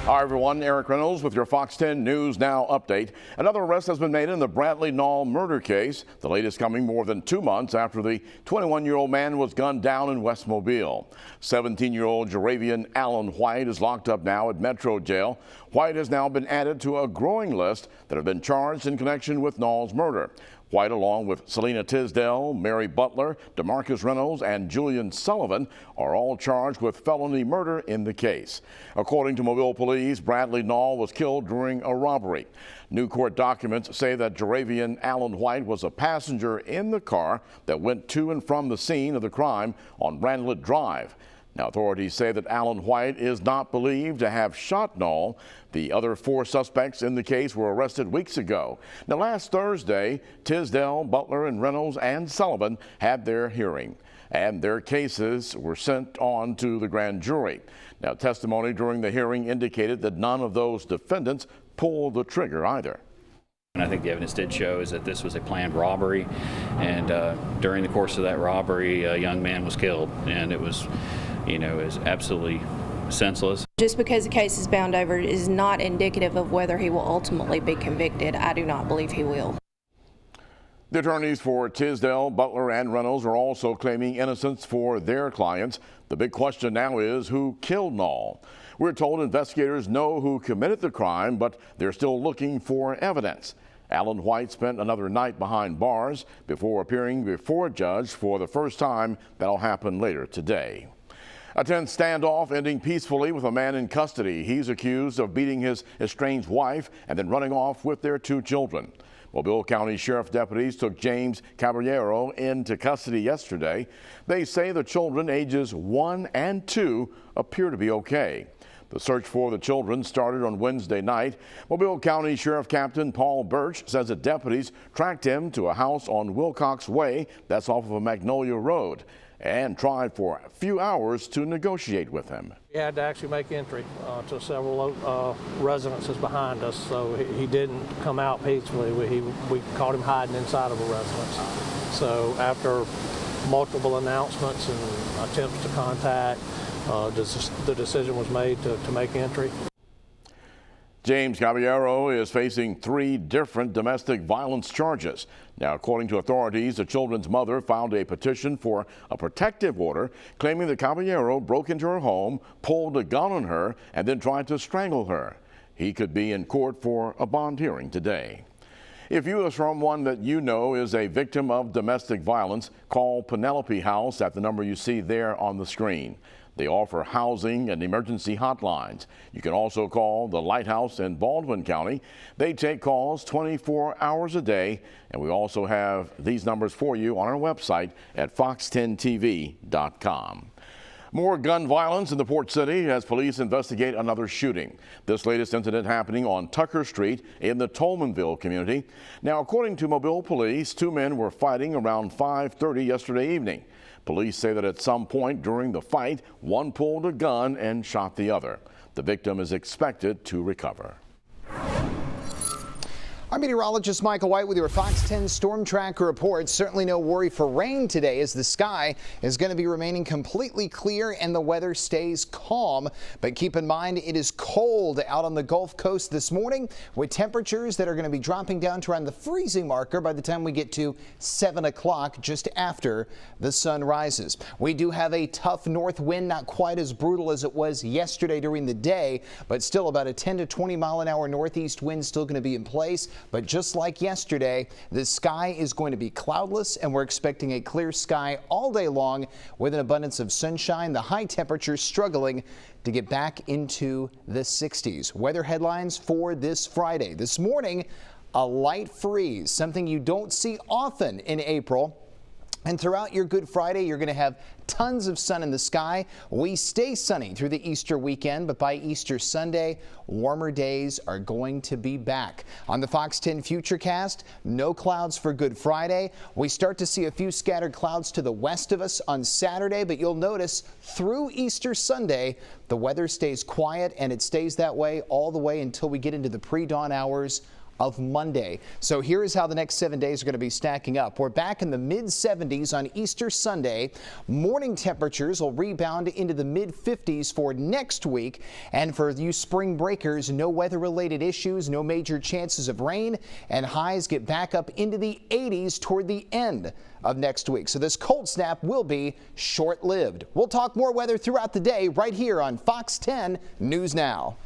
Hi everyone, Eric Reynolds with your Fox 10 News Now update. Another arrest has been made in the Bradley Nall murder case, the latest coming more than 2 months after the 21-year-old man was gunned down in West Mobile. 17-year-old Jaravian Allen White is locked up now at Metro Jail. White has now been added to a growing list that have been charged in connection with Nall's murder. White, along with Selena Tisdale, Mary Butler, DeMarcus Reynolds, and Julian Sullivan, are all charged with felony murder in the case. According to Mobile police, Bradley Nall was killed during a robbery. New court documents say that Jaravian Allen White was a passenger in the car that went to and from the scene of the crime on Randlet Drive. Now, authorities say that Allen White is not believed to have shot Nall. The other 4 suspects in the case were arrested weeks ago. Now, last Thursday, Tisdale, Butler, and Reynolds and Sullivan had their hearing, and their cases were sent on to the grand jury. Now, testimony during the hearing indicated that none of those defendants pulled the trigger either. And I think the evidence did show is that this was a planned robbery, and during the course of that robbery, a young man was killed, and it was, is absolutely senseless. Just because the case is bound over is not indicative of whether he will ultimately be convicted. I do not believe he will. The attorneys for Tisdale, Butler, and Reynolds are also claiming innocence for their clients. The big question now is who killed Nall. We're told investigators know who committed the crime, but they're still looking for evidence. Allen White spent another night behind bars before appearing before a judge for the first time. That'll happen later today. A tense standoff ending peacefully with a man in custody. He's accused of beating his estranged wife and then running off with their 2 children. Mobile County Sheriff deputies took James Caballero into custody yesterday. They say the children, ages 1 and 2, appear to be okay. The search for the children started on Wednesday night. Mobile County Sheriff Captain Paul Birch says that deputies tracked him to a house on Wilcox Way, that's off of Magnolia Road, and tried for a few hours to negotiate with him. He had to actually make entry to several residences behind us, so he didn't come out peacefully. We caught him hiding inside of a residence. So after multiple announcements and attempts to contact, the decision was made to make entry. James Caballero is facing 3 different domestic violence charges. Now, according to authorities, the children's mother filed a petition for a protective order claiming that Caballero broke into her home, pulled a gun on her, and then tried to strangle her. He could be in court for a bond hearing today. If you or someone that you know is a victim of domestic violence, call Penelope House at the number you see there on the screen. They offer housing and emergency hotlines. You can also call the Lighthouse in Baldwin County. They take calls 24 hours a day, and we also have these numbers for you on our website at fox10tv.com. More gun violence in the Port City as police investigate another shooting. This latest incident happening on Tucker Street in the Tolmanville community. Now, according to Mobile police, 2 men were fighting around 5:30 yesterday evening. Police say that at some point during the fight, one pulled a gun and shot the other. The victim is expected to recover. Our meteorologist Michael White with your Fox 10 Storm Tracker report. Certainly no worry for rain today as the sky is going to be remaining completely clear and the weather stays calm. But keep in mind it is cold out on the Gulf Coast this morning with temperatures that are going to be dropping down to around the freezing marker by the time we get to 7 o'clock just after the sun rises. We do have a tough north wind, not quite as brutal as it was yesterday during the day, but still about a 10 to 20 mile an hour northeast wind still going to be in place. But just like yesterday, the sky is going to be cloudless and we're expecting a clear sky all day long with an abundance of sunshine. The high temperatures struggling to get back into the 60s. Weather headlines for this Friday. This morning, a light freeze, something you don't see often in April. And throughout your Good Friday, you're going to have tons of sun in the sky. We stay sunny through the Easter weekend, but by Easter Sunday, warmer days are going to be back. On the Fox 10 Futurecast, no clouds for Good Friday. We start to see a few scattered clouds to the west of us on Saturday, but you'll notice through Easter Sunday, the weather stays quiet, and it stays that way all the way until we get into the pre-dawn hours of Monday. So here is how the next 7 days are going to be stacking up. We're back in the mid-70s on Easter Sunday. Morning temperatures will rebound into the mid-50s for next week. And for you spring breakers, no weather-related issues, no major chances of rain, and highs get back up into the 80s toward the end of next week. So this cold snap will be short-lived. We'll talk more weather throughout the day right here on Fox 10 News Now.